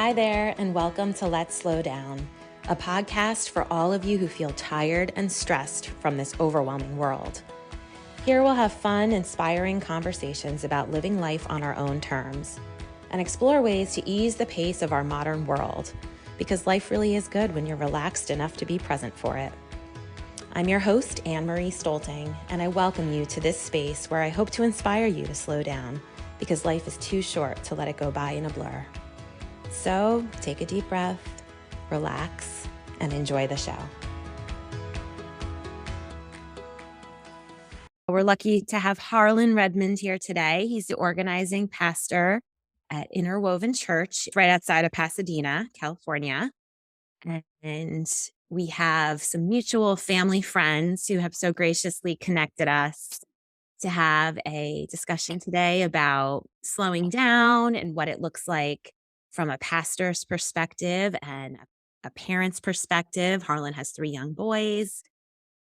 Hi there, and welcome to Let's Slow Down, a podcast for all of you who feel tired and stressed from this overwhelming world. Here we'll have fun, inspiring conversations about living life on our own terms and explore ways to ease the pace of our modern world, because life really is good when you're relaxed enough to be present for it. I'm your host, Anne-Marie Stolting, and I welcome you to this space where I hope to inspire you to slow down, because life is too short to let it go by in a blur. So take a deep breath, relax, and enjoy the show. We're lucky to have Harlan Redmond here today. He's the organizing pastor at Interwoven Church right outside of Pasadena, California. And we have some mutual family friends who have so graciously connected us to have a discussion today about slowing down and what it looks like from a pastor's perspective and a parent's perspective. Harlan has 3 young boys.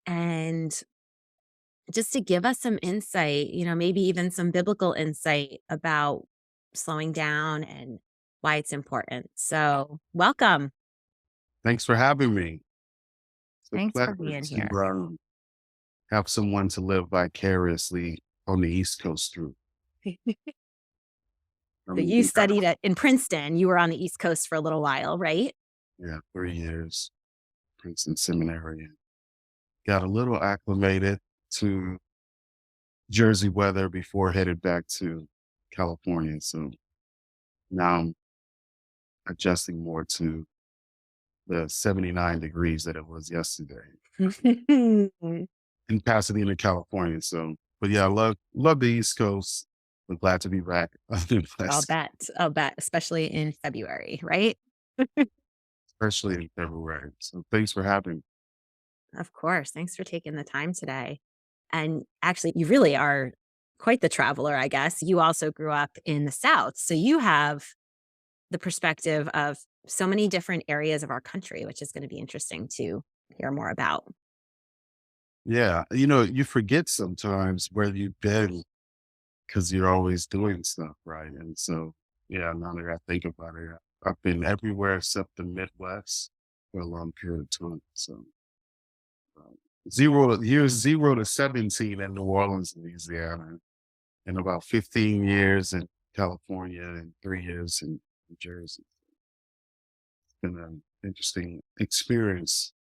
And just to give us some insight, maybe even some biblical insight about slowing down and why it's important. So welcome. Thanks for having me. It's a Thanks for pleasure being here. to have someone to live vicariously on the East Coast through. So you studied in Princeton. You were on the East Coast for a little while, right? Yeah, 3 years, Princeton Seminary. Got a little acclimated to Jersey weather before headed back to California. So now I'm adjusting more to the 79 degrees that it was yesterday in Pasadena, California. So, but yeah, I love the East Coast. I'm glad to be back. I'll bet, especially in February, right? Especially in February. So thanks for having me. Of course. Thanks for taking the time today. And actually, you really are quite the traveler, I guess. You also grew up in the South. So you have the perspective of so many different areas of our country, which is going to be interesting to hear more about. Yeah, you forget sometimes where you've been because you're always doing stuff, right? And so, yeah, now that I think about it, I've been everywhere except the Midwest for a long period of time. So, um, years 0 to 17 in New Orleans, Louisiana, and about 15 years in California and 3 years in New Jersey. It's been an interesting experience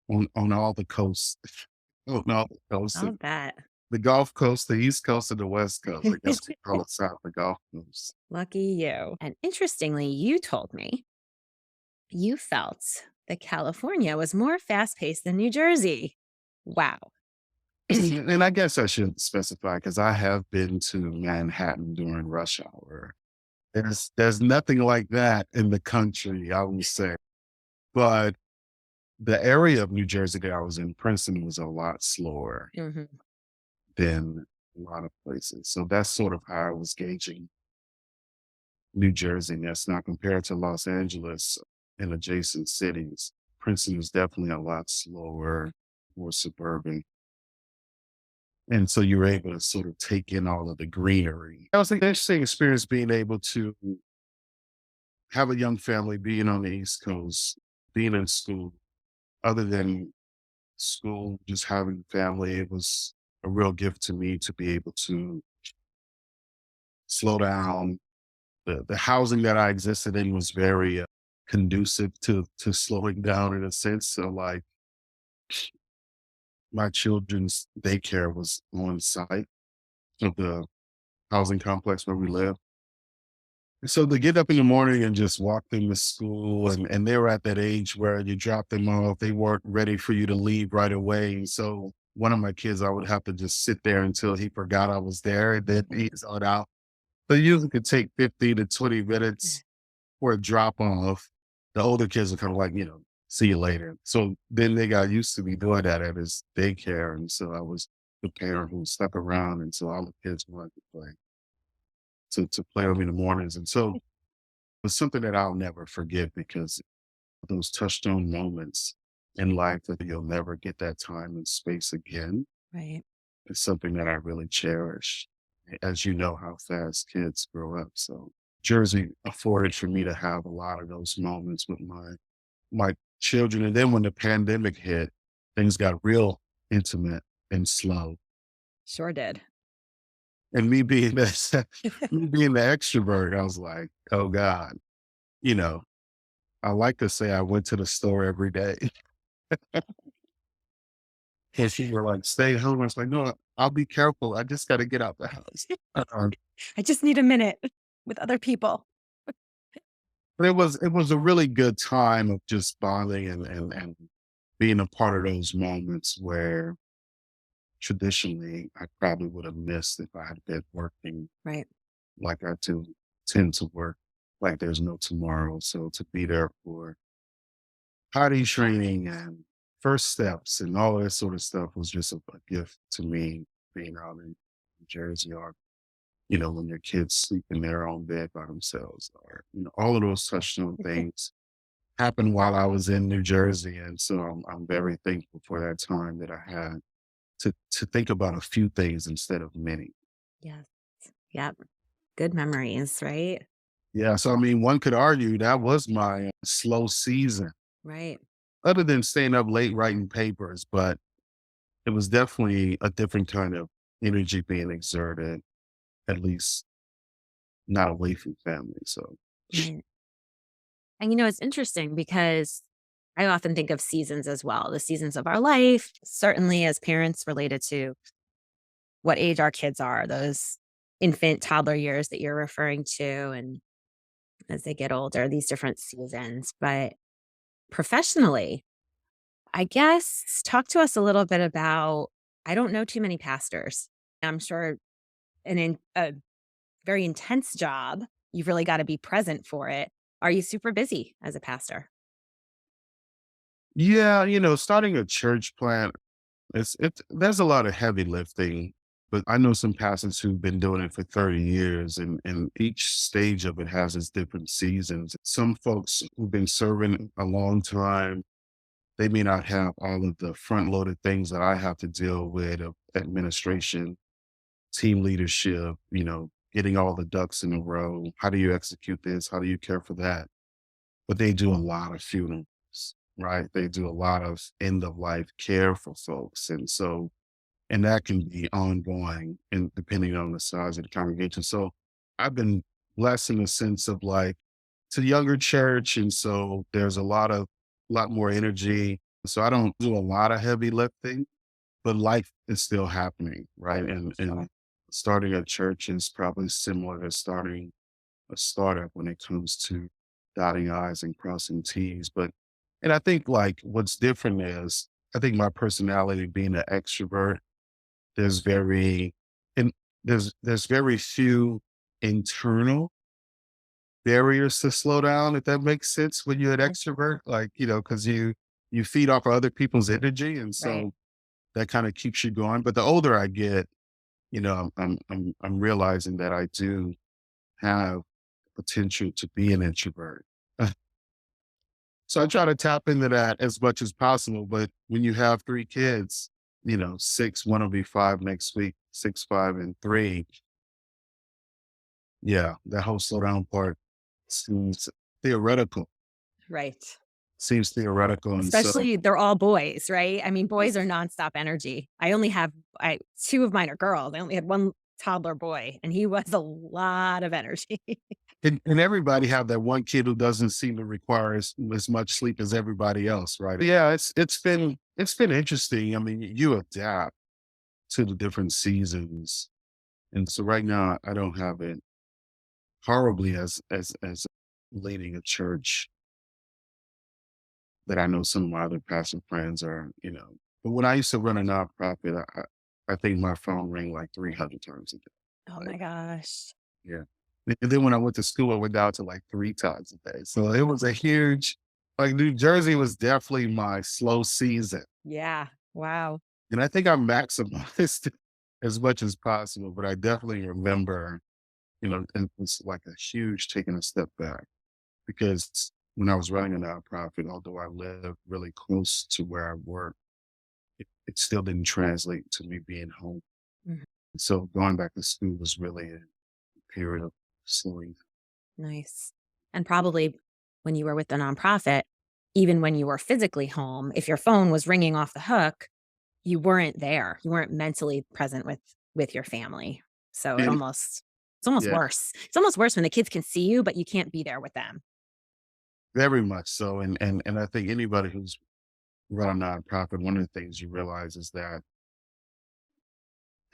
on all the coasts, on all the coasts. I'll bet. The Gulf Coast, the East Coast, and the West Coast. I guess we call it South, the Gulf Coast. Lucky you. And interestingly, you told me you felt that California was more fast paced than New Jersey. Wow. And I guess I should specify because I have been to Manhattan during rush hour. There's nothing like that in the country, I would say. But the area of New Jersey that I was in, Princeton, was a lot slower Mhm. than a lot of places. So that's sort of how I was gauging New Jersey. That's not compared to Los Angeles and adjacent cities. Princeton is definitely a lot slower, more suburban. And so you're able to sort of take in all of the greenery. That was an interesting experience being able to have a young family, being on the East Coast, being in school. Other than school, just having family, it was a real gift to me to be able to slow down. The housing that I existed in was very conducive to slowing down in a sense. So like my children's daycare was on site of the housing complex where we live. So to get up in the morning and just walk them to school, and they were at that age where you drop them off, they weren't ready for you to leave right away. And so one of my kids, I would have to just sit there until he forgot I was there, and then he's on out. So it usually could take 15 to 20 minutes for a drop off. The older kids are kind of like, see you later. So then they got used to me doing that at his daycare. And so I was the parent who stuck around until all the kids wanted to play, to play with me in the mornings. And so it was something that I'll never forget because those touchstone moments in life that you'll never get that time and space again. Right. It's something that I really cherish, as you know how fast kids grow up. So Jersey afforded for me to have a lot of those moments with my children. And then when the pandemic hit, things got real intimate and slow. Sure did. And me being the me being the extrovert, I was like, "Oh God." You know, I like to say I went to the store every day. And she were like, "Stay home." I was like, "No, I'll be careful. I just gotta get out the house." Uh, I just need a minute with other people. but it was a really good time of just bonding and being a part of those moments where traditionally I probably would have missed if I had been working Right. like I do tend to work like there's no tomorrow. So to be there for potty training and first steps and all that sort of stuff was just a gift to me being out in Jersey or, when your kids sleep in their own bed by themselves or, all of those touchstone things happened while I was in New Jersey. And so I'm very thankful for that time that I had to think about a few things instead of many. Yes. Yep. Good memories, right? Yeah. So, I mean, one could argue that was my slow season, Right. other than staying up late writing papers, but it was definitely a different kind of energy being exerted, at least not away from family. So, Right. And it's interesting because I often think of seasons as well, the seasons of our life, certainly as parents related to what age our kids are, those infant, toddler years that you're referring to, and as they get older, these different seasons. But professionally, I guess talk to us a little bit about I don't know too many pastors. I'm sure a very intense job. You've really got to be present for it. Are you super busy as a pastor? yeah, starting a church plant, there's a lot of heavy lifting, but I know some pastors who've been doing it for 30 years, and each stage of it has its different seasons. Some folks who've been serving a long time, they may not have all of the front loaded things that I have to deal with of administration, team leadership, getting all the ducks in a row. How do you execute this? How do you care for that? But they do a lot of funerals, right? They do a lot of end of life care for folks. And that can be ongoing and depending on the size of the congregation. So I've been blessed in the sense of like it's a younger church. And so there's a lot more energy. So I don't do a lot of heavy lifting, but life is still happening, right? And starting a church is probably similar to starting a startup when it comes to dotting I's and crossing T's. And I think like what's different is I think my personality being an extrovert, there's very and there's very few internal barriers to slow down, if that makes sense when you're an Mhm. extrovert, like, because you feed off of other people's energy. And Right. so that kind of keeps you going. But the older I get, I'm realizing that I do have potential to be an introvert. So I try to tap into that as much as possible. But when you have three kids, six, one will be five next week, six, 5, and 3. Yeah, that whole slow down part seems theoretical, Right. And so, Especially they're all boys, right? I mean, boys are nonstop energy. I 2 of mine are girls. I only had 1 toddler boy, and he was a lot of energy. and everybody have that one kid who doesn't seem to require as much sleep as everybody else, right? Yeah, it's been interesting. I mean, you adapt to the different seasons. And so right now I don't have it horribly as leading a church that I know some of my other pastor friends are. But when I used to run a nonprofit, I think my phone rang like 300 times a day. Oh Like, my gosh. yeah. And then when I went to school, I went down to like 3 times a day. So it was a huge, like New Jersey was definitely my slow season. Yeah. Wow. And I think I maximized it as much as possible, but I definitely remember, it was like a huge taking a step back because when I was running a nonprofit, although I lived really close to where I work, it still didn't translate to me being home. Mhm. So going back to school was really a period of slowing. Nice. And probably when you were with the nonprofit, even when you were physically home, if your phone was ringing off the hook, you weren't there. You weren't mentally present with your family. So And it's almost yeah, worse. It's almost worse when the kids can see you, but you can't be there with them. very much so. And I think anybody who's run a nonprofit, one of the things you realize is that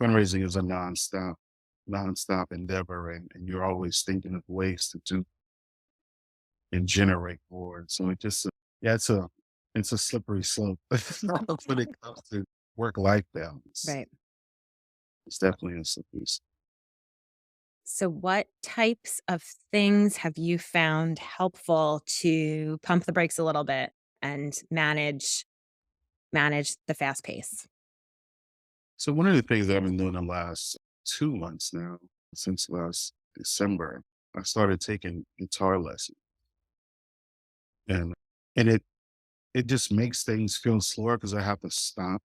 fundraising is a nonstop endeavor, and you're always thinking of ways to do and generate more. And so it just, yeah, it's a slippery slope when it comes to work life balance. Right. It's definitely a slippery slope. So what types of things have you found helpful to pump the brakes a little bit and manage the fast pace? So one of the things that I've been doing the last 2 months now, since last December, I started taking guitar lessons, and and it just makes things feel slower because I have to stop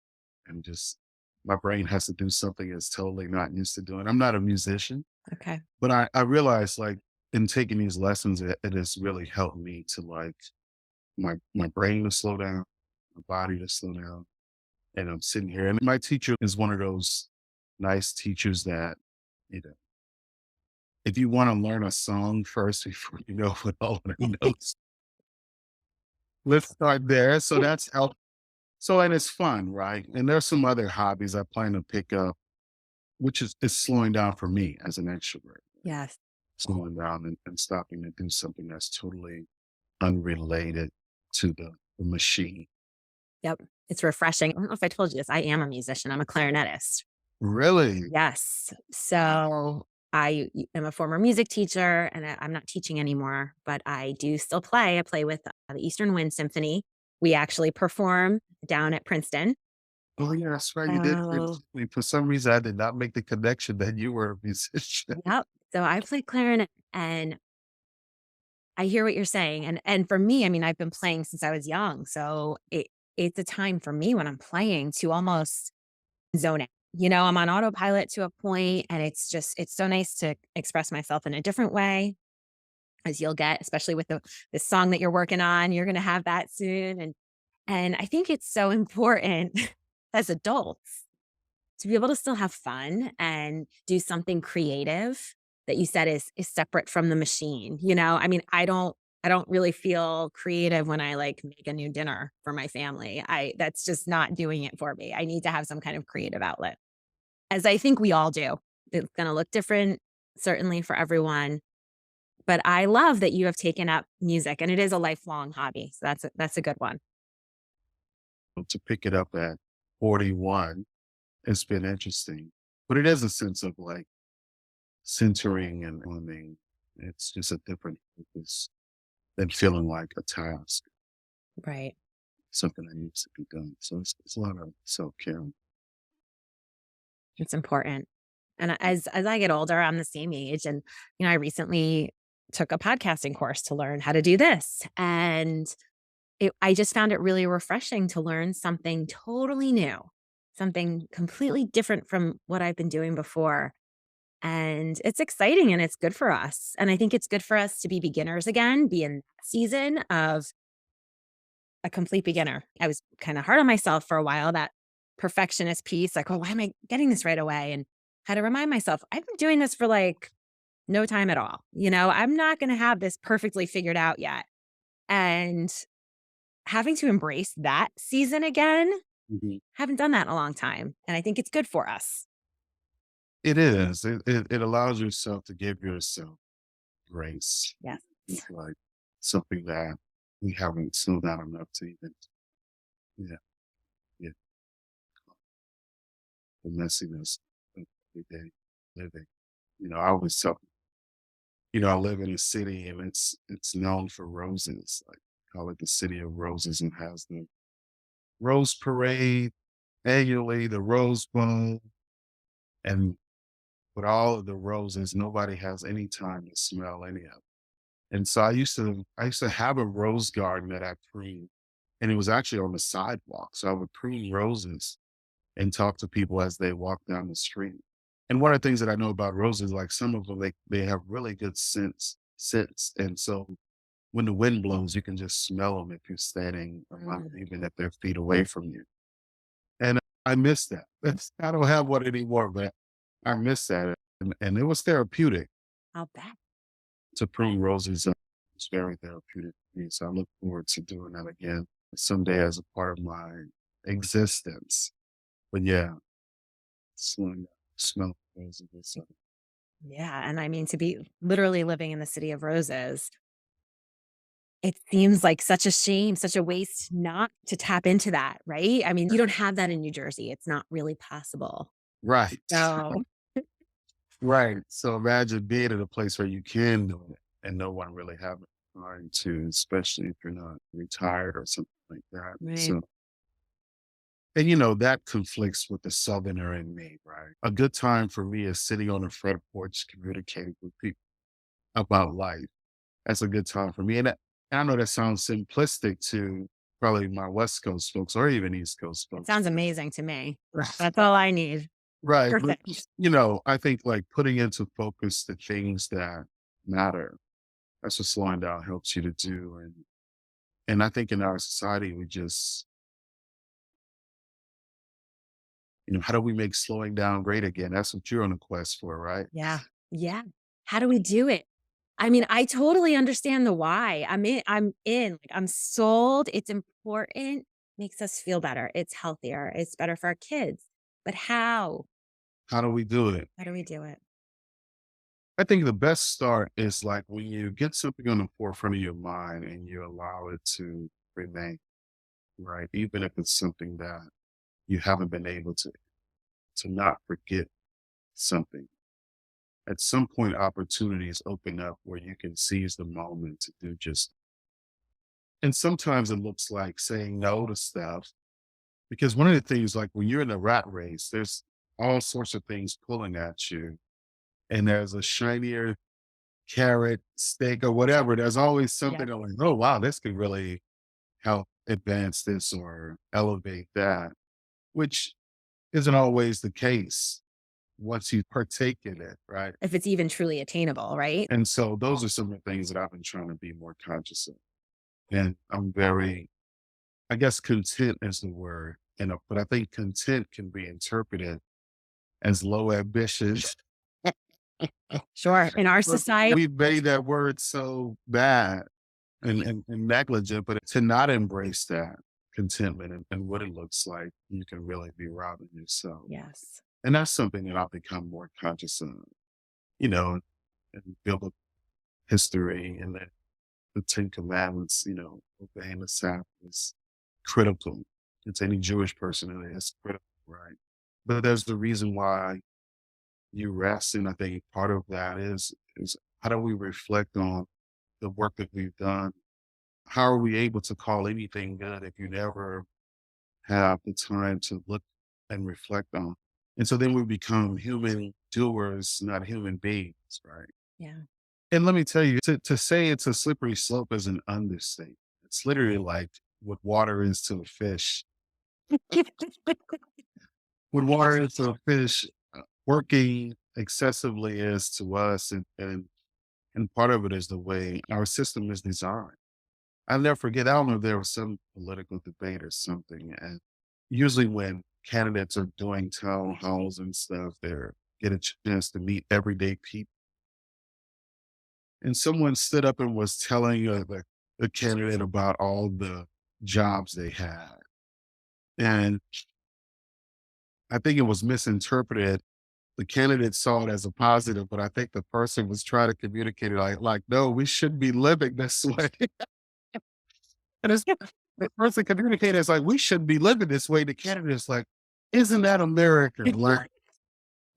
and just my brain has to do something it's totally not used to doing. I'm not a musician, Okay. but I realized like in taking these lessons, it has really helped me to like my brain to slow down, my body to slow down. And I'm sitting here, and my teacher is one of those nice teachers that, you know, if you want to learn a song first before you know what all the notes, let's start there. So that's help. So, and it's fun, right? And there's some other hobbies I plan to pick up, which is slowing down for me as an extrovert, Yes. slowing down and stopping to do something that's totally unrelated to the machine. Yep. It's refreshing. I don't know if I told you this. I am a musician. I'm a clarinetist. Really? Yes. So am a former music teacher and I'm not teaching anymore, but I do still play. I play with the Eastern Wind Symphony. We actually perform down at Princeton. Oh, yeah, that's right. You did Oh, mention me. For some reason, I did not make the connection that you were a musician. yep. So I play clarinet and I hear what you're saying. And for me, I mean, I've been playing since I was young. So it's a time for me when I'm playing to almost zone out. I'm on autopilot to a point, and it's so nice to express myself in a different way as you'll get, especially with the song that you're working on. You're gonna have that soon. And I think it's so important as adults to be able to still have fun and do something creative that you said is separate from the machine. I mean, I don't really feel creative when I like make a new dinner for my family. I That's just not doing it for me. I need to have some kind of creative outlet. As I think we all do. It's gonna look different, certainly for everyone, but I love that you have taken up music, and it is a lifelong hobby, so that's a good one. To pick it up at 41, it's been interesting. But it is a sense of like centering and owning. It's just a different focus than feeling like a task, Right. something that needs to be done. So it's a lot of self care. It's important. And as I get older, I'm the same age, and, I recently took a podcasting course to learn how to do this, and I just found it really refreshing to learn something totally new, something completely different from what I've been doing before. And it's exciting and it's good for us. And I think it's good for us to be beginners again, be in that season of a complete beginner. I was kind of hard on myself for a while, that perfectionist piece, like, oh, why am I getting this right away? And had to remind myself, I've been doing this for like no time at all. I'm not going to have this perfectly figured out yet. And having to embrace that season again, Mhm. haven't done that in a long time. And I think it's good for us. It is. It allows yourself to give yourself grace. Yes. It's like something that we haven't slowed down enough to even, yeah, yeah, the messiness of everyday living. I always tell I live in a city and it's known for roses. Like call it the city of roses and has the rose parade annually, the rose bowl, and with all of the roses, nobody has any time to smell any of it. And so I used to have a rose garden that I pruned, and it was actually on the sidewalk. So I would prune roses and talk to people as they walk down the street. And one of the things that I know about roses, like some of them, they have really good scents scents. And so when the wind blows, you can just smell them if you're standing around, Mm. even if they're feet away from you. And I miss that. I don't have one anymore, but I miss that. And it was therapeutic I'll bet. to prune roses. It's very therapeutic for me. So I look forward to doing that again someday as a part of my existence. But yeah, slowing down, smell roses. So, Yeah, and I mean, to be literally living in the city of roses, it seems like such a shame, such a waste not to tap into that, right? I mean, you don't have that in New Jersey. It's not really possible. right. So, Right. So imagine being in a place where you can do it and no one really having time to, especially if you're not retired or something like that. right. So, and that conflicts with the Southerner in me, right? A good time for me is sitting on the front porch communicating with people about life. That's a good time for me. And I know that sounds simplistic to probably my West Coast folks or even East Coast It folks. sounds amazing to me. That's all I need. Right. But, Perfect. I think like putting into focus the things that matter. That's what slowing down helps you to do. And I think in our society, we just, how do we make slowing down great again? That's what you're on a quest for, right? Yeah. Yeah. How do we do it? I mean, I totally understand the why. Like, I'm sold. It's important. Makes us feel better. It's healthier. It's better for our kids. But how? How do we do it? How do we do it? I think the best start is like when you get something on the forefront of your mind and you allow it to remain, right? Even if it's something that you haven't been able to not forget something. At some point, opportunities open up where you can seize the moment to do just. And sometimes it looks like saying no to stuff because one of the things, like when you're in a rat race, there's all sorts of things pulling at you, and there's a shinier carrot, steak, or whatever. There's always something Yep. that like, oh wow, this could really help advance this or elevate that, which isn't always the case once you partake in it, right? If it's even truly attainable, right? And so those are some of the things that I've been trying to be more conscious of. And I'm very, I guess content is the word, but I think content can be interpreted as low ambition. Sure. In our But society, we've made that word so bad and negligent, but to not embrace that contentment and what it looks like, you can really be robbing yourself. yes. And that's something that I've become more conscious of, you know, and biblical history and the Ten Commandments, obeying the Sabbath is critical. It's any Jewish person and it's critical, right? But there's the reason why you rest. And I think part of that is how do we reflect on the work that we've done? How are we able to call anything good if you never have the time to look and reflect on? And so then we become human doers, not human beings, right? Yeah. And let me tell you, to say it's a slippery slope is an understatement. It's literally like what water is to a fish. What water is to a fish, working excessively is to us. And part of it is the way our system is designed. I'll never forget, I don't know if there was some political debate or something. And usually when candidates are doing town halls and stuff, they get a chance to meet everyday people. And someone stood up and was telling the candidate about all the jobs they had. And I think it was misinterpreted. The candidate saw it as a positive, but I think the person was trying to communicate it like, no, we shouldn't be living this way. And it's the person communicating is like, we shouldn't be living this way. The candidate is like, isn't that America? Like,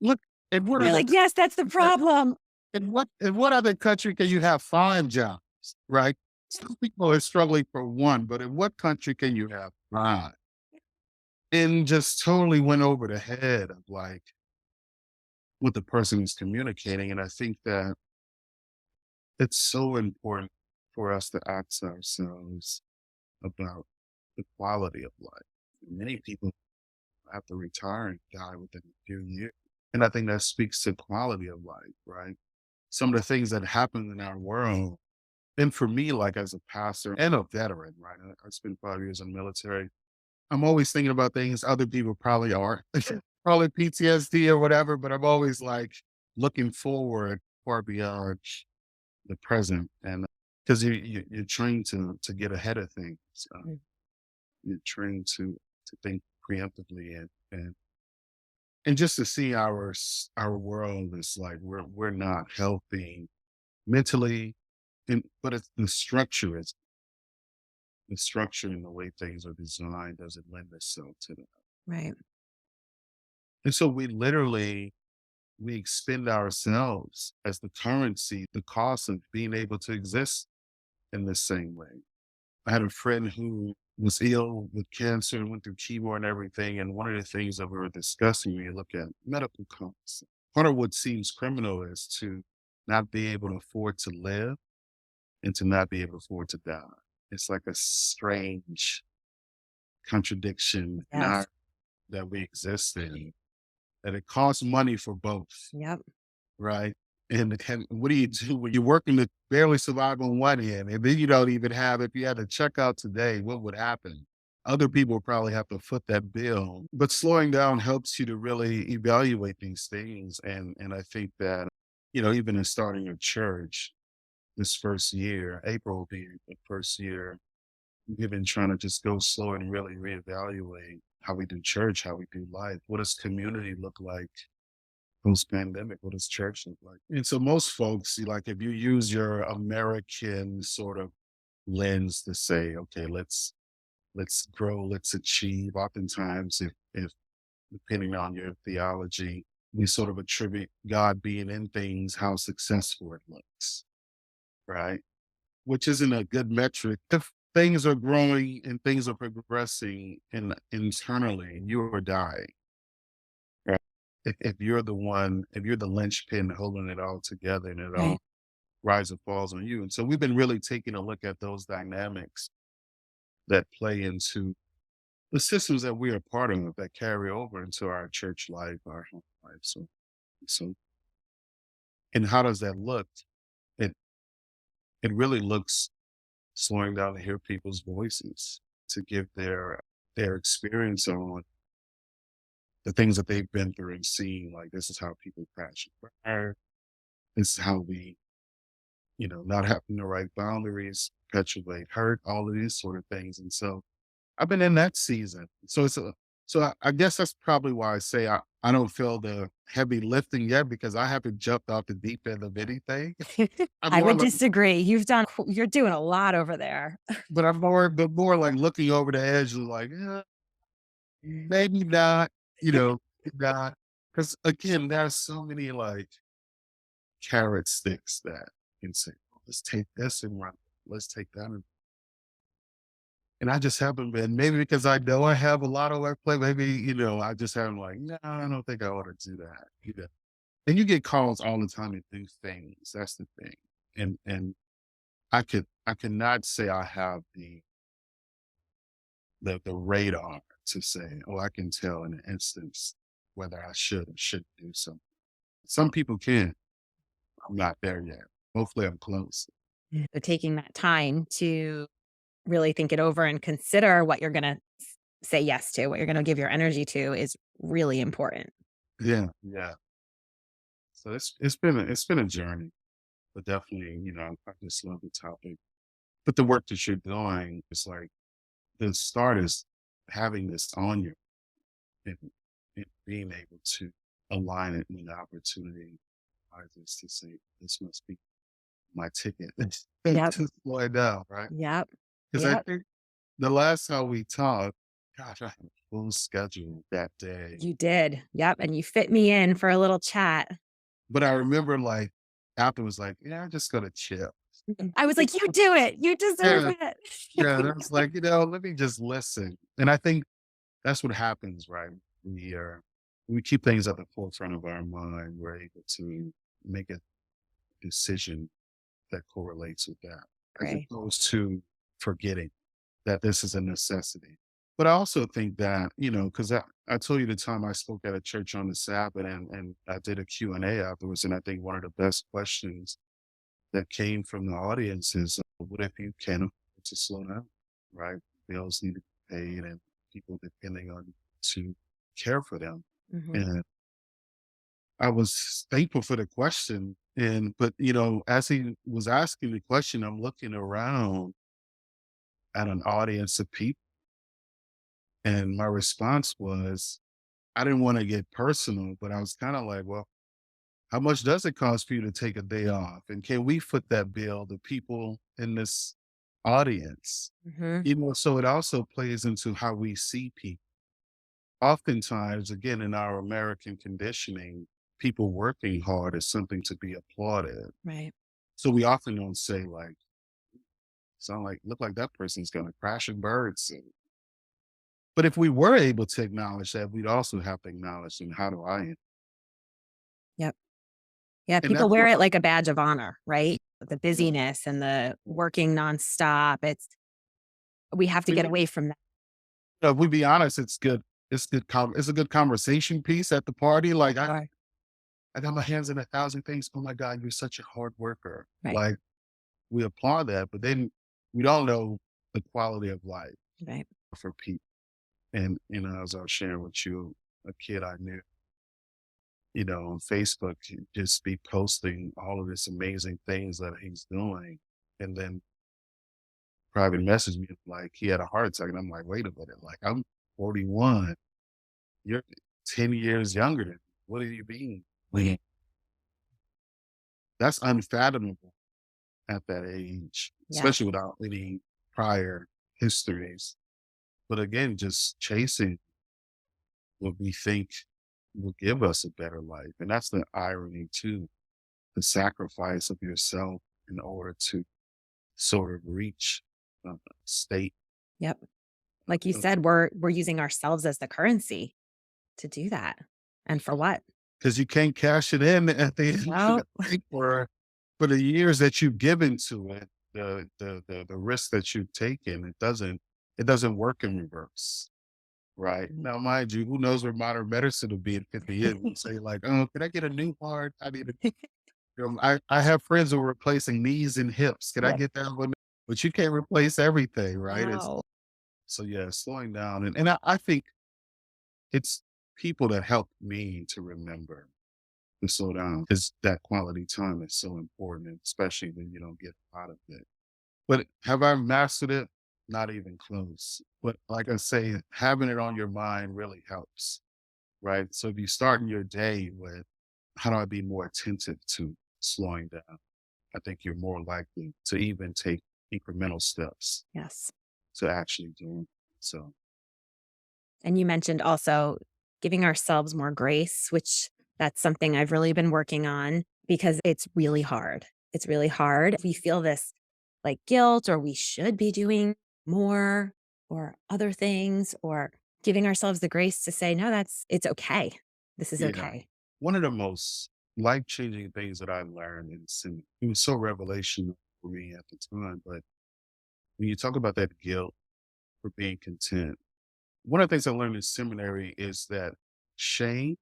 look, and what We're other like, yes, that's the problem. in what other country can you have 5 jobs? Right? Some people are struggling for one, but in what country can you have 5? And just totally went over the head of like what the person is communicating. And I think that it's so important for us to ask ourselves about the quality of life. Many people have to retire and die within a few years. And I think that speaks to quality of life, right? some of the things that happen in our world. And for me, like as a pastor and a veteran, right? I spent 5 years in the military. I'm always thinking about things other people probably are, probably PTSD or whatever, but I'm always like looking forward far beyond the present. And because you're trained to get ahead of things. Mm. You're trained to think preemptively and just to see our world is like we're not healthy mentally, but it's the structure and the way things are designed doesn't lend itself to that. Right. And so we expend ourselves as the currency, the cost of being able to exist in the same way. I had a friend who was ill with cancer and went through chemo and everything. And one of the things that we were discussing when you look at medical costs, part of what seems criminal is to not be able to afford to live and to not be able to afford to die. It's like a strange contradiction in Yes. our that we exist in, that it costs money for both, Yep. right? And what do you do when you're working to barely survive on one end, and then you don't even have, if you had to check out today, what would happen? Other people probably have to foot that bill. But slowing down helps you to really evaluate these things. And I think that, even in starting a church this first year, April will be the first year, we've been trying to just go slow and really reevaluate how we do church, how we do life. What does community look like post pandemic? What does church look like? And so most folks, like if you use your American sort of lens to say, okay, let's grow, let's achieve. Oftentimes, if depending on your theology, we sort of attribute God being in things, how successful it looks, right? Which isn't a good metric. If things are growing and things are progressing internally and you are dying, right? If you're the one, if you're the linchpin holding it all together and it Right. all rise and falls on you. And so we've been really taking a look at those dynamics that play into the systems that we are part of that carry over into our church life, our home life. So, and how does that look? It, it really looks slowing down to hear people's voices, to give their experience on the things that they've been through and seen. Like this is how people crash and burn. This is how we, not having the right boundaries, perpetuate hurt, all of these sort of things. And so I've been in that season. So I guess that's probably why I say I don't feel the heavy lifting yet because I haven't jumped off the deep end of anything. I'm I more would like, disagree. You're doing a lot over there. but I'm more like looking over the edge, like, maybe not, not. Because again, there's so many like carrot sticks that can say, "Oh, let's take this and run. Let's take that. And I just haven't been, maybe because I know I have a lot of work play. Maybe, I just haven't like, no, I don't think I ought to do that. And you get calls all the time to do things. That's the thing. And I cannot say I have the radar to say, oh, I can tell in an instance whether I should or shouldn't do something. Some people can. I'm not there yet. Hopefully I'm close. So taking that time to really think it over and consider what you're gonna say yes to, what you're gonna give your energy to is really important. Yeah. Yeah. So it's been a journey, but definitely, I just love the topic. But the work that you're doing is like the start is having this on you and, and being able to align it with the opportunity arises to say, this must be my ticket Yep. to slow it down, right? Yep. Because I Yep. think the last time we talked, gosh, I had a full schedule that day. You did. Yep. And you fit me in for a little chat. But I remember like afterwards, like, yeah, I'm just gonna chill. I was like, you do it. You deserve Yeah, yeah. And I it. was like, let me just listen. And I think that's what happens, right? We keep things at the forefront of our mind. We're able to make a decision that correlates with that, as Right. opposed to forgetting that this is a necessity. But I also think that, because I told you the time I spoke at a church on the Sabbath and I did a Q&A afterwards. And I think one of the best questions that came from the audience is, what if you can't afford to slow down, right? Bills need to be paid and people depending on you to care for them. Mhm. And I was thankful for the question. But, as he was asking the question, I'm looking around at an audience of people. And my response was, I didn't want to get personal, but I was kind of like, well, how much does it cost for you to take a day off? And can we foot that bill to people in this audience? Mhm. So it also plays into how we see people. Oftentimes, again, in our American conditioning, people working hard is something to be applauded. Right. So we often don't say like, look like that person's going to crash and burn soon. But if we were able to acknowledge that, we'd also have to acknowledge, and how do I? Yep. Yeah, And people that's wear what it like a badge of honor, right? The busyness and the working nonstop. We have to we get away from that. if we be honest, it's good. It's a good conversation piece at the party. Like Sure. I got my hands in 1,000 things. Oh my God, you're such a hard worker. Right. Like we applaud that, but then we don't know the quality of life Right. for people. And as I was sharing with you, a kid I knew, on Facebook, he'd just be posting all of this amazing things that he's doing. And then private message me like he had a heart attack. And I'm like, wait a minute, like I'm 41. You're 10 years younger than me. What do you mean? Like, that's unfathomable at that age, Yes. especially without any prior histories. But again, just chasing what we think will give us a better life. And that's the irony too, the sacrifice of yourself in order to sort of reach a state. Yep. Like you said, we're using ourselves as the currency to do that. And for what? Because you can't cash it in at the end of No. the day for the years that you've given to it, the risk that you've taken, it doesn't work in reverse. Right. Now, mind you, who knows where modern medicine will be in 50 years? We say, like, oh, can I get a new heart? I need a I have friends who are replacing knees and hips. Can I Yep. get that one? But you can't replace everything, right? No. So yeah, slowing down. And I think it's people that help me to remember to slow down because that quality time is so important, especially when you don't get out of it. But have I mastered it? Not even close. But like I say, having it on your mind really helps, right? So if you start in your day with, how do I be more attentive to slowing down? I think you're more likely to even take incremental steps Yes. to actually do it. So, And you mentioned also giving ourselves more grace, which that's something I've really been working on because it's really hard. It's really hard. We feel this like guilt or we should be doing more or other things or giving ourselves the grace to say, no, it's okay. This is yeah, okay. one of the most life changing things that I learned, and it was so revelational for me at the time, but when you talk about that guilt for being content, one of the things I learned in seminary is that shame,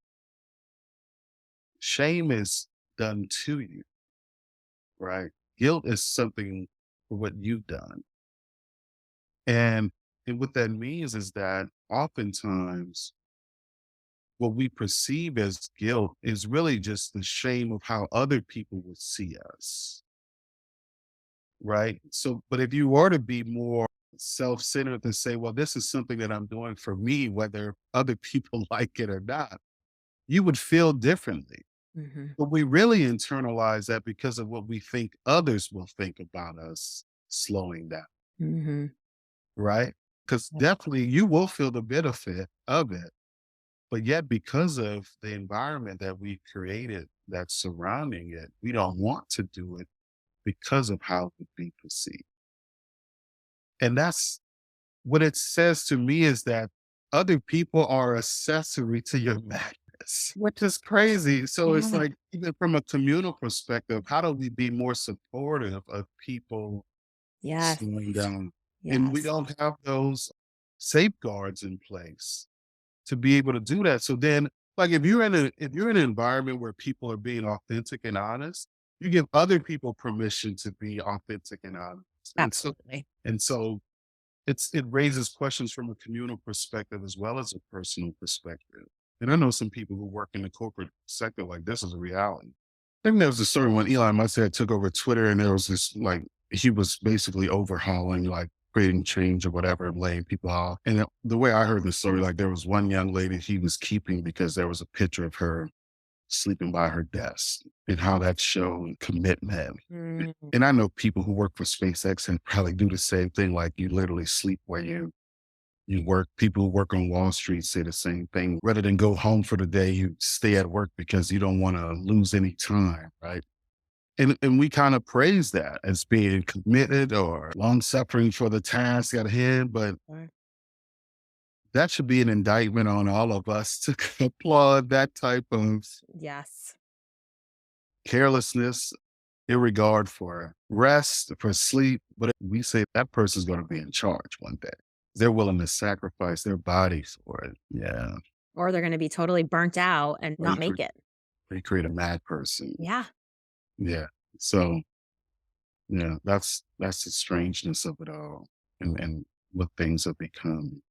shame is done to you, right? Guilt is something for what you've done. And what that means is that oftentimes what we perceive as guilt is really just the shame of how other people would see us, right? So, but if you were to be more self centered and say, well, this is something that I'm doing for me, whether other people like it or not, you would feel differently. Hmm. But we really internalize that because of what we think others will think about us slowing down, Hmm. right? Because Yep. definitely you will feel the benefit of it. But yet, because of the environment that we've created that's surrounding it, we don't want to do it because of how it would be perceived. And that's what it says to me is that other people are accessory to your madness, which is crazy. So it's Yeah. like, even from a communal perspective, how do we be more supportive of people Yes. slowing down? And we Yes. don't have those safeguards in place to be able to do that. So then, like if you're in an environment where people are being authentic and honest, you give other people permission to be authentic and honest. Absolutely. And so it raises questions from a communal perspective as well as a personal perspective. And I know some people who work in the corporate sector like this is a reality. I think there was a story when Elon Musk had took over Twitter, and there was this like he was basically overhauling, like creating change or whatever, and laying people off. And the way I heard the story, like there was one young lady he was keeping because there was a picture of her sleeping by her desk and how that showed commitment. Mm. And I know people who work for SpaceX and probably do the same thing. Like you literally sleep where you work. People who work on Wall Street say the same thing. Rather than go home for the day, you stay at work because you don't want to lose any time, right? And we kind of praise that as being committed or long suffering for the task at hand, but Right. that should be an indictment on all of us to applaud that type of Yes. carelessness, irregard for rest, for sleep. But we say that person's going to be in charge one day. They're willing to sacrifice their bodies for it. Yeah. Or they're going to be totally burnt out and Or you not make it. they create a mad person. Yeah. Yeah. So yeah, that's the strangeness of it all and what things have become.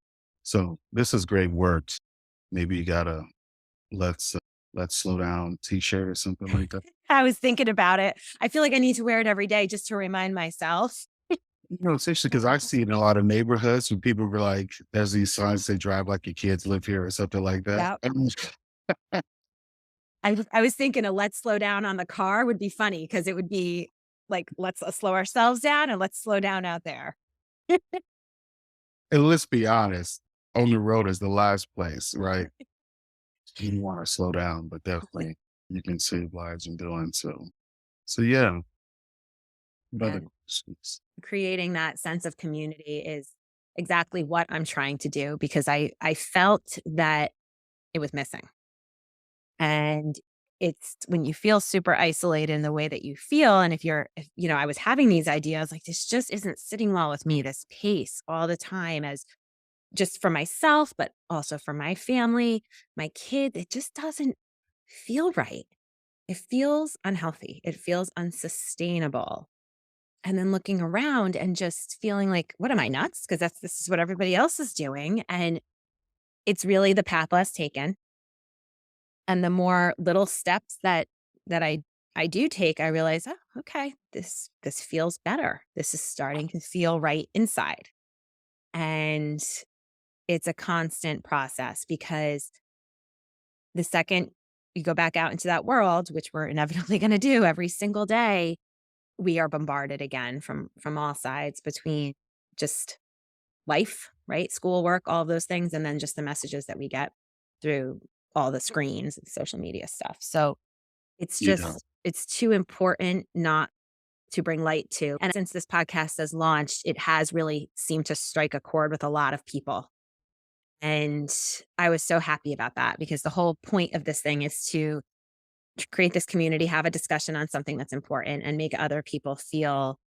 So this is great work. Maybe you got a let's uh, let's slow down t-shirt or something like that. I was thinking about it. I feel like I need to wear it every day just to remind myself. It's interesting because I see it in a lot of neighborhoods when people were like, there's these signs that drive like your kids live here or something like that. Yeah. I was thinking a let's slow down on the car would be funny because it would be like, let's slow ourselves down and let's slow down out there. And let's be honest, on the road is the last place, right? You want to slow down, but definitely you can save lives in doing so. So yeah, what other And questions? creating that sense of community is exactly what I'm trying to do because I felt that it was missing. And it's when you feel super isolated in the way that you feel. And if I was having these ideas like this just isn't sitting well with me, this pace all the time as just for myself, but also for my family, my kids, it just doesn't feel right. It feels unhealthy. It feels unsustainable. And then looking around and just feeling like, what am I nuts? Because this is what everybody else is doing. And it's really the path less taken. And the more little steps that I do take, I realize, oh, okay, this feels better. This is starting to feel right inside. And it's a constant process because the second you go back out into that world, which we're inevitably going to do every single day, we are bombarded again from all sides between just life, right? Schoolwork, all of those things, and then just the messages that we get through all the screens and social media stuff. So Yeah, it's too important not to bring light to. And since this podcast has launched, it has really seemed to strike a chord with a lot of people. And I was so happy about that because the whole point of this thing is to create this community, have a discussion on something that's important and make other people feel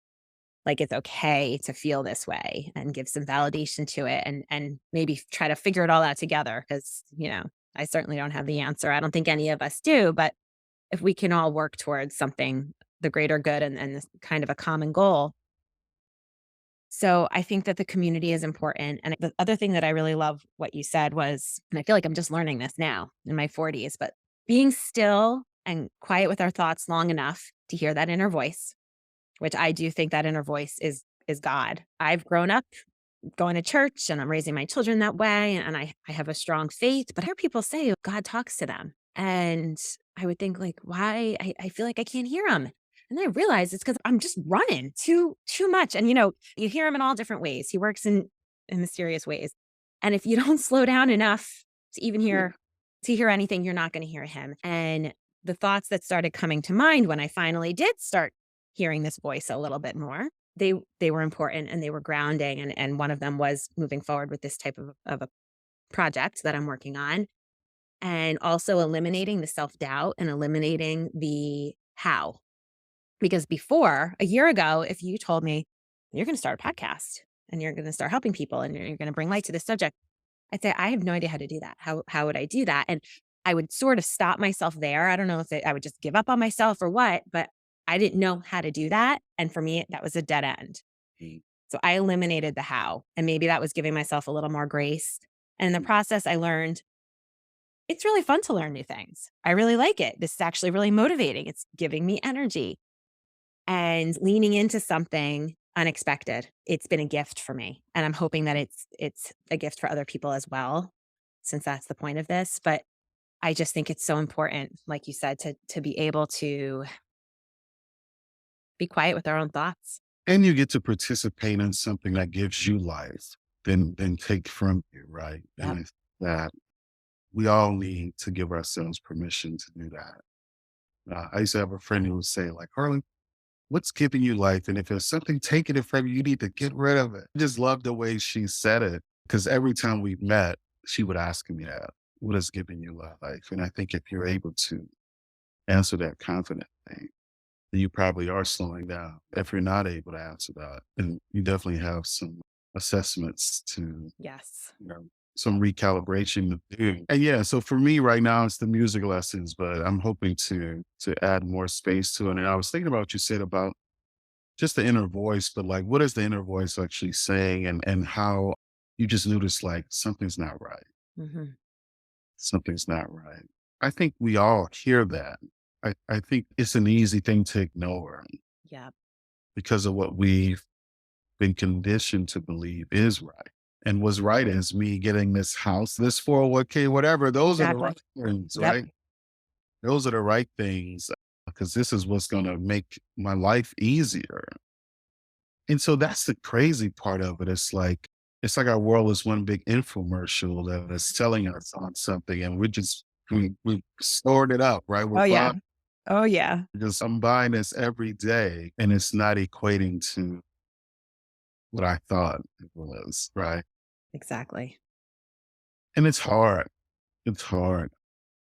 like it's okay to feel this way and give some validation to it and maybe try to figure it all out together because, I certainly don't have the answer. I don't think any of us do, but if we can all work towards something, the greater good and this kind of a common goal. So I think that the community is important. And the other thing that I really love what you said was, and I feel like I'm just learning this now in my 40s, but being still and quiet with our thoughts long enough to hear that inner voice, which I do think that inner voice is God. I've grown up going to church and I'm raising my children that way. And I have a strong faith, but I hear people say God talks to them. And I would think like, why? I feel like I can't hear him. And then I realize it's because I'm just running too much. And you hear him in all different ways. He works in mysterious ways. And if you don't slow down enough to even hear anything, you're not going to hear him. And the thoughts that started coming to mind when I finally did start hearing this voice a little bit more, they were important and they were grounding. And one of them was moving forward with this type of a project that I'm working on and also eliminating the self-doubt and eliminating the how. Because before, a year ago, if you told me, "You're gonna start a podcast," and you're going to start helping people and you're going to bring light to this subject. I'd say, I have no idea how to do that. How would I do that? And I would sort of stop myself there. I don't know if I would just give up on myself or what, but I didn't know how to do that. And for me, that was a dead end. So I eliminated the how. And maybe that was giving myself a little more grace. And in the process, I learned it's really fun to learn new things. I really like it. This is actually really motivating. It's giving me energy and leaning into something unexpected. It's been a gift for me. And I'm hoping that it's a gift for other people as well, since that's the point of this. But I just think it's so important, like you said, to be able to be quiet with our own thoughts. And you get to participate in something that gives you life, then take from you, right? Yep. And it's that we all need to give ourselves permission to do that. I used to have a friend who would say, like, Harlan, what's giving you life? And if there's something taking it from you, you need to get rid of it. I just love the way she said it because every time we met, she would ask me that, what is giving you life? And I think if you're able to answer that confidently, then you probably are slowing down. If you're not able to answer that, then you definitely have some assessments to, Yes. you know, some recalibration to do. And yeah, so for me right now, it's the music lessons, but I'm hoping to add more space to it. And I was thinking about what you said about just the inner voice, but like, what is the inner voice actually saying, and how you just notice like something's not right. Hmm. Something's not right. I think we all hear that. I think it's an easy thing to ignore Yeah. because of what we've been conditioned to believe is right. And what's right is me getting this house, this 401k, whatever. Those are the Exactly. right things, Yep. right? Those are the right things because this is what's going to make my life easier. And so that's the crazy part of it. It's like our world is one big infomercial that is selling us on something, and we stored it up, right? We're Oh yeah. buying Oh yeah. because I'm buying this every day, and it's not equating to what I thought it was, right? Exactly. And it's hard. It's hard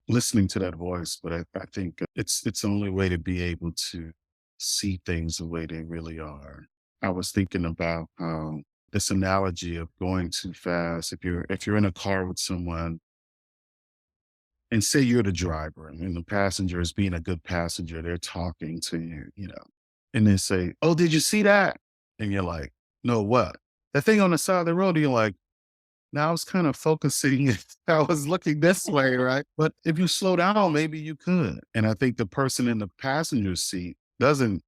listening to that voice, but I think it's the only way to be able to see things the way they really are. I was thinking about this analogy of going too fast. If you're in a car with someone and say you're the driver and the passenger is being a good passenger, they're talking to you, and they say, "Oh, did you see that?" And you're like, "No, what?" "The thing on the side of the road." And you're like, now I was kind of focusing, I was looking this way, right? But if you slow down, maybe you could. And I think the person in the passenger seat doesn't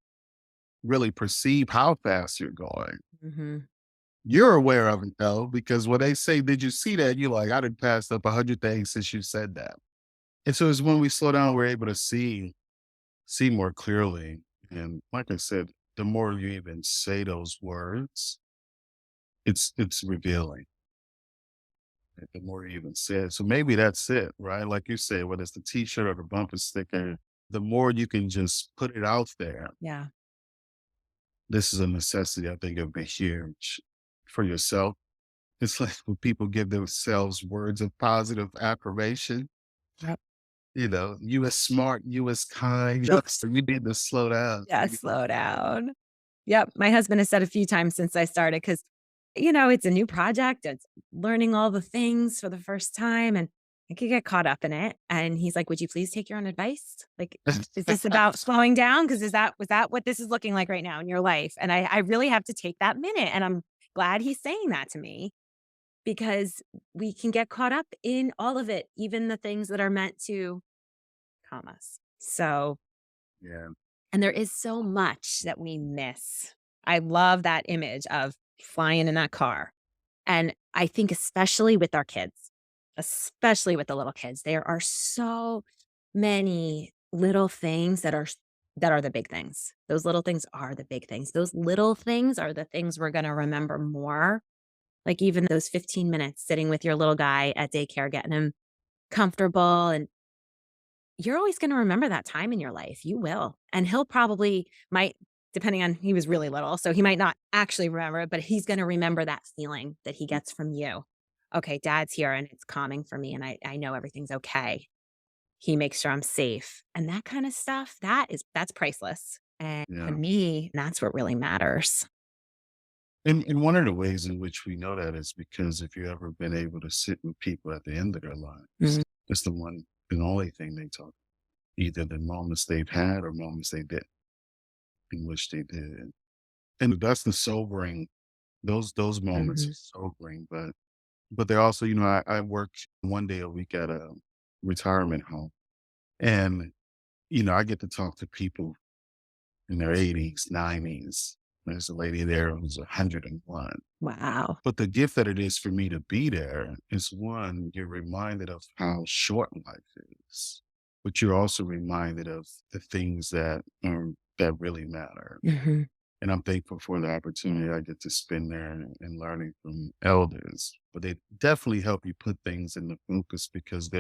really perceive how fast you're going. Hmm. You're aware of it though, because when they say, "Did you see that?" You're like, "I done passed up 100 things since you said that." And so it's when we slow down, we're able to see more clearly. And like I said, the more you even say those words, it's revealing. The more you even say it. So maybe that's it, right? Like you said, whether it's the t-shirt or the bumper sticker, the more you can just put it out there. Yeah. This is a necessity, I think, of a huge for yourself. It's like when people give themselves words of positive affirmation, Yep. you as smart, you as kind, so you need to slow down. Yeah. Slow down. Yep. My husband has said a few times since I started because, it's a new project. It's learning all the things for the first time. And I could get caught up in it. And he's like, would you please take your own advice? Like, is this about slowing down? Because was that what this is looking like right now in your life? And I really have to take that minute. And I'm glad he's saying that to me because we can get caught up in all of it, even the things that are meant to calm us. So, Yeah. and there is so much that we miss. I love that image of flying in that car. And I think especially with our kids, especially with the little kids, there are so many little things that are the big things. Those little things are the big things. Those little things are the things we're going to remember more. Like even those 15 minutes sitting with your little guy at daycare, getting him comfortable and you're always gonna remember that time in your life, you will, and he'll probably might depending on he was really little, so he might not actually remember it, but he's gonna remember that feeling that he gets from you. "Okay, dad's here and it's calming for me and I know everything's okay. He makes sure I'm safe." And that kinda stuff, that's priceless, and to Yeah. me, that's what really matters. And one of the ways in which we know that is because if you've ever been able to sit with people at the end of their lives, Mhm. it's the one and only thing they talk, either the moments they've had or moments they did in which they did. And that's the sobering, those moments Mhm. are sobering, but they're also, I work one day a week at a retirement home. And, I get to talk to people in their 80s, 90s. There's a lady there who's 101. Wow. But the gift that it is for me to be there is one, you're reminded of how short life is, but you're also reminded of the things that really matter. Mhm. And I'm thankful for the opportunity I get to spend there and learning from elders. But they definitely help you put things in the focus because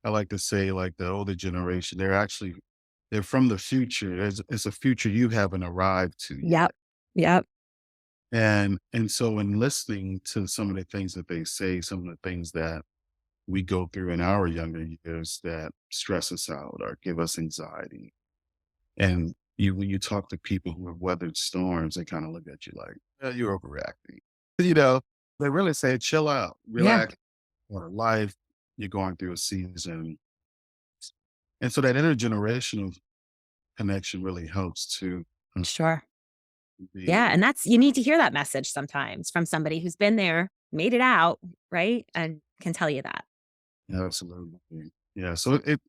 I like to say, like the older generation, they're from the future. It's a future you haven't arrived to yet. Yep. Yep. And so in listening to some of the things that they say, some of the things that we go through in our younger years that stress us out or give us anxiety. And when you talk to people who have weathered storms, they kind of look at you like, you're overreacting. You know, they really say, chill out, Yeah. relax on life. You're going through a season. And so that intergenerational connection really helps to Sure. Yeah, be and you need to hear that message sometimes from somebody who's been there, made it out, right? And can tell you that. absolutely. Yeah. So it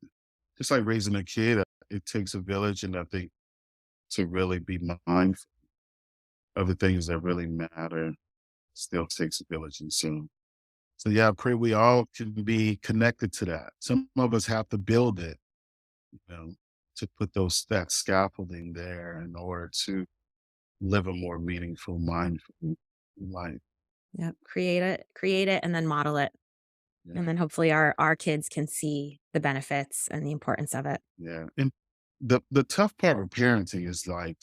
just like raising a kid, it takes a village. And I think to really be mindful of the things that really matter still takes a village. And so yeah, I pray we all can be connected to that. Some of us have to build it, you know, to put that scaffolding there in order to live a more meaningful, mindful life. Yep. Create it and then model it. And Yeah. then hopefully our kids can see the benefits and the importance of it. Yeah. And the tough part of parenting is like,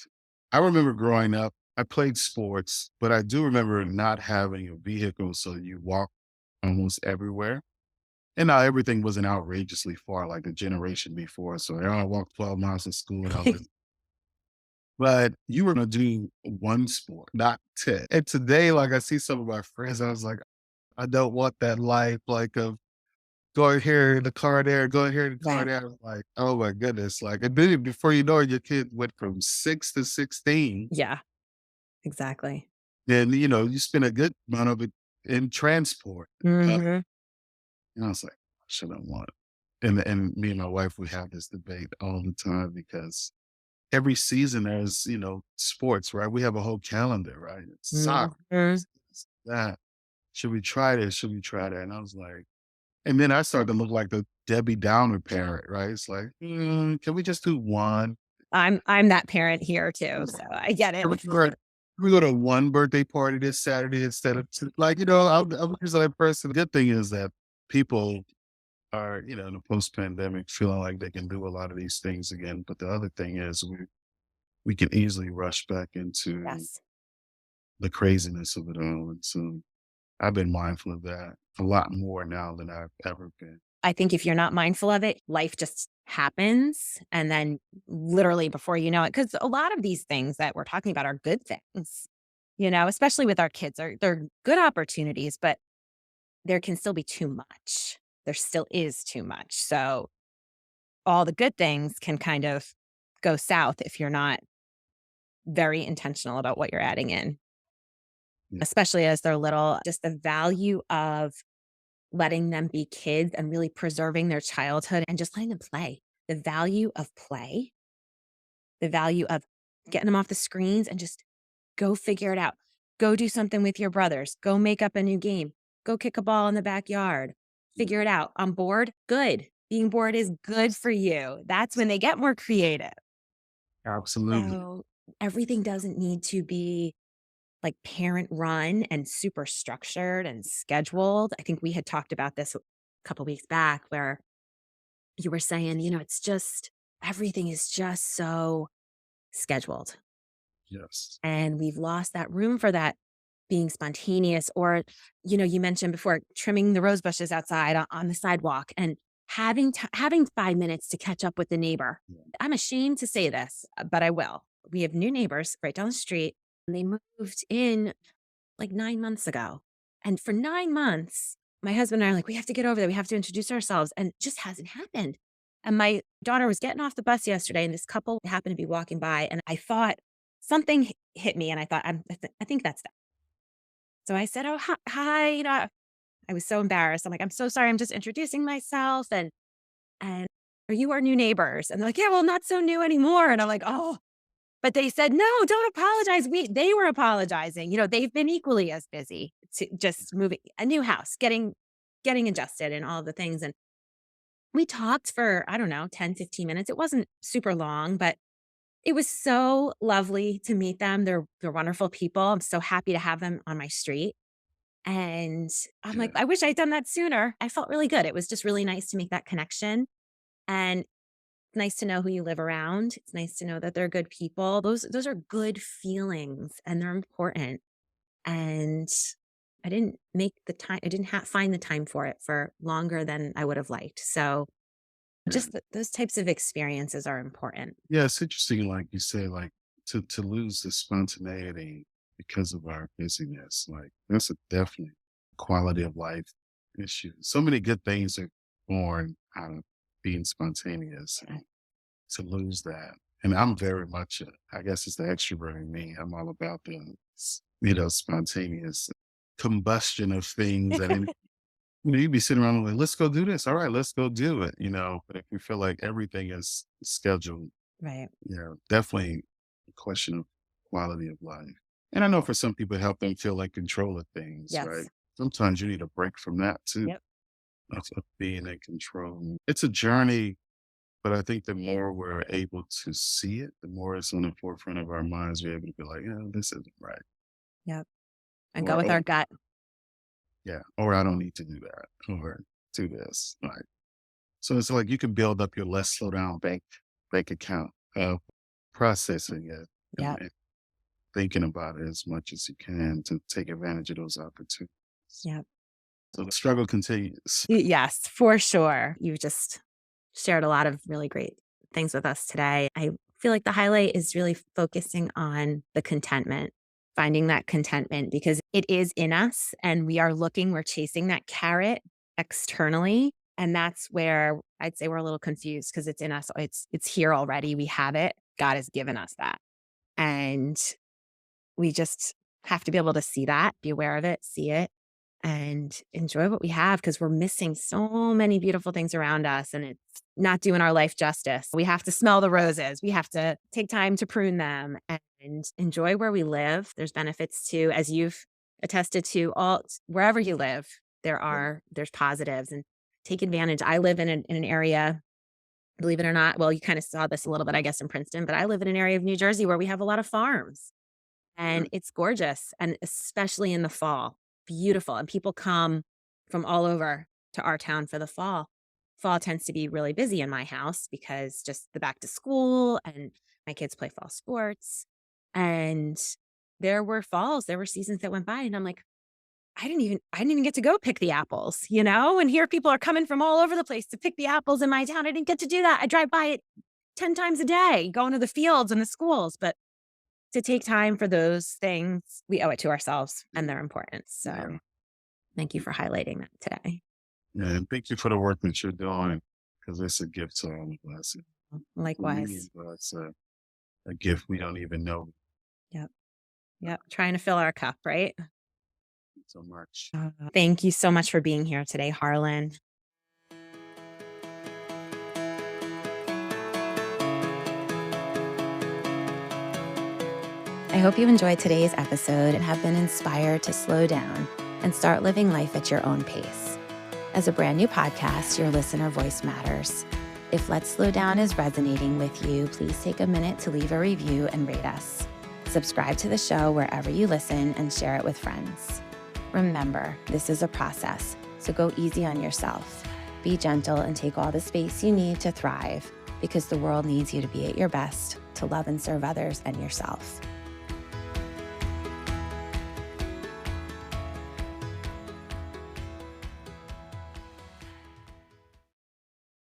I remember growing up, I played sports, but I do remember not having a vehicle. So you walk almost everywhere. And now everything wasn't outrageously far like the generation before. So I walked 12 miles to school and I was like, but you were going to do one sport, not 10. And today, like I see some of my friends, I was like, I don't want that life, like of going here in the car there, going here in the car Right. there. I'm like, oh my goodness. Like, and then before you know it, your kid went from 6 to 16. Yeah, exactly. Then, you spend a good amount of it in transport. Uh, Mhm. and I was like, I shouldn't want it. And me and my wife, we have this debate all the time because every season there's, sports, right? We have a whole calendar, right? It's soccer, Mhm. it's that. Should we try this? Should we try that? And I was like, and then I started to look like the Debbie Downer parent, right? It's like, can we just do one? I'm that parent here too, so I get it. Can we go to one birthday party this Saturday instead of two? Like, I'm just that person. The good thing is that people are, in the post pandemic feeling like they can do a lot of these things again. But the other thing is we can easily rush back into Yes. the craziness of it all. And so I've been mindful of that a lot more now than I've ever been. I think if you're not mindful of it, life just happens. And then literally before you know it, because a lot of these things that we're talking about are good things, especially with our kids, they're good opportunities, but there can still be too much. There still is too much. So all the good things can kind of go south if you're not very intentional about what you're adding in, Yeah. especially as they're little. Just the value of letting them be kids and really preserving their childhood and just letting them play. The value of play, the value of getting them off the screens and just go figure it out. Go do something with your brothers. Go make up a new game. Go kick a ball in the backyard. Figure it out. I'm bored. Good. Being bored is good for you. That's when they get more creative. Absolutely. So everything doesn't need to be like parent run and super structured and scheduled. I think we had talked about this a couple weeks back where you were saying, it's just everything is just so scheduled. Yes. And we've lost that room for that being spontaneous or, you mentioned before trimming the rose bushes outside on the sidewalk and having 5 minutes to catch up with the neighbor. Yeah. I'm ashamed to say this, but I will. We have new neighbors right down the street. And they moved in like 9 months ago. And for 9 months, my husband and I are like, we have to get over there. We have to introduce ourselves. And it just hasn't happened. And my daughter was getting off the bus yesterday, and this couple happened to be walking by. And I thought something hit me. And I thought, I think that's that. So I said, oh, hi. I was so embarrassed. I'm like, I'm so sorry. I'm just introducing myself. And are you our new neighbors? And they're like, yeah, well, not so new anymore. And I'm like, oh, but they said, no, don't apologize. They were apologizing. They've been equally as busy to just moving a new house, getting adjusted and all the things. And we talked for, I don't know, 10, 15 minutes. It wasn't super long, but it was so lovely to meet them. They're wonderful people. I'm so happy to have them on my street. And I'm like, Yeah. I wish I'd done that sooner. I felt really good. It was just really nice to make that connection. And nice to know who you live around. It's nice to know that they're good people. Those are good feelings, and they're important. And I didn't make the time. I didn't find the time for it for longer than I would have liked. So Yeah. just those types of experiences are important. Yeah, it's interesting, like you say, like to lose the spontaneity because of our busyness. Like that's a definitely quality of life issue. So many good things are born out of being spontaneous. And to lose that, and I'm very much, I guess it's the extrovert in me. I'm all about the, spontaneous combustion of things. And you'd be sitting around like, let's go do this. All right, let's go do it. But if you feel like everything is scheduled, Right. definitely a question of quality of life. And I know for some people, it help them feel like control of things, right? Yes. Sometimes you need a break from that too, Yep. of being in control. It's a journey, but I think the more we're able to see it, the more it's on the forefront of our minds, we're able to be like, yeah, this isn't right. Yep. And go Or, with oh, our gut. yeah, or I don't need to do that, or do this. Right. So it's like you can build up your less slow down bank account of processing it Yep. and thinking about it as much as you can to take advantage of those opportunities. Yep. So the struggle continues. Yes, for sure. You just shared a lot of really great things with us today. I feel like the highlight is really focusing on the contentment, finding that contentment because it is in us and we're chasing that carrot externally. And that's where I'd say we're a little confused because it's in us. It's here already. We have it. God has given us that. And we just have to be able to see that, be aware of it, see it, and enjoy what we have because we're missing so many beautiful things around us and it's not doing our life justice. We have to smell the roses. We have to take time to prune them and enjoy where we live. There's benefits to, as you've attested to, all wherever you live, there's positives and take advantage. I live in an area, believe it or not. Well, you kind of saw this a little bit, I guess, in Princeton, but I live in an area of New Jersey where we have a lot of farms. And it's gorgeous, and especially in the fall, beautiful, and people come from all over to our town for the fall. Fall tends to be really busy in my house because just the back to school and my kids play fall sports, and there were seasons that went by, and I'm like, I didn't even get to go pick the apples, and here people are coming from all over the place to pick the apples in my town. I didn't get to do that. I drive by it 10 times a day, going to the fields and the schools, but to take time for those things, we owe it to ourselves and their importance. Yeah. So thank you for highlighting that today. Yeah, and thank you for the work that you're doing because it's a gift to all of us. Likewise. It's a gift we don't even know Yep. Yep. Trying to fill our cup, right? so much. Thank you so much for being here today, Harlan. I hope you enjoyed today's episode and have been inspired to slow down and start living life at your own pace. As a brand new podcast, your listener voice matters. If Let's Slow Down is resonating with you, please take a minute to leave a review and rate us. Subscribe to the show wherever you listen and share it with friends. Remember, this is a process, so go easy on yourself. Be gentle and take all the space you need to thrive because the world needs you to be at your best, to love and serve others and yourself.